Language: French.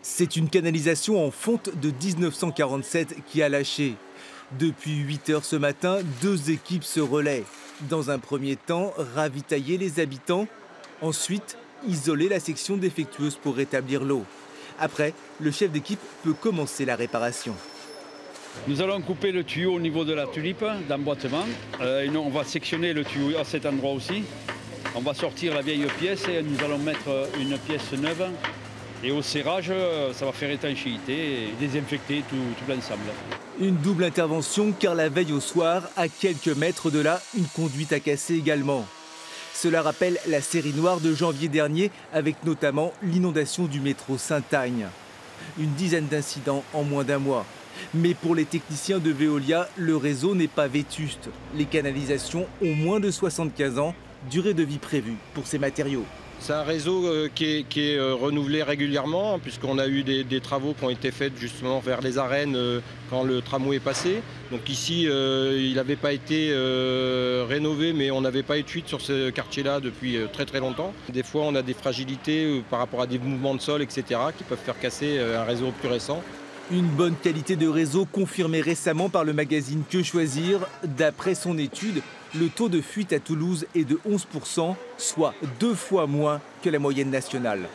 C'est une canalisation en fonte de 1947 qui a lâché. Depuis 8 heures ce matin, 2 équipes se relaient. Dans un premier temps, ravitailler les habitants. Ensuite, isoler la section défectueuse pour rétablir l'eau. Après, le chef d'équipe peut commencer la réparation. Nous allons couper le tuyau au niveau de la tulipe d'emboîtement. On va sectionner le tuyau à cet endroit aussi. On va sortir la vieille pièce et nous allons mettre une pièce neuve. Et au serrage, ça va faire étanchéité et désinfecter tout l'ensemble. Une double intervention car la veille au soir, à quelques mètres de là, une conduite a cassé également. Cela rappelle la série noire de janvier dernier avec notamment l'inondation du métro Sainte-Agne. Une dizaine d'incidents en moins d'un mois. Mais pour les techniciens de Veolia, le réseau n'est pas vétuste. Les canalisations ont moins de 75 ans, durée de vie prévue pour ces matériaux. C'est un réseau qui est renouvelé régulièrement, puisqu'on a eu des travaux qui ont été faits justement vers les arènes quand le tramway est passé. Donc ici, il n'avait pas été rénové, mais on n'avait pas eu de fuite sur ce quartier-là depuis très longtemps. Des fois, on a des fragilités par rapport à des mouvements de sol, etc., qui peuvent faire casser un réseau plus récent. Une bonne qualité de réseau confirmée récemment par le magazine Que Choisir. D'après son étude, le taux de fuite à Toulouse est de 11%, soit 2 fois moins que la moyenne nationale.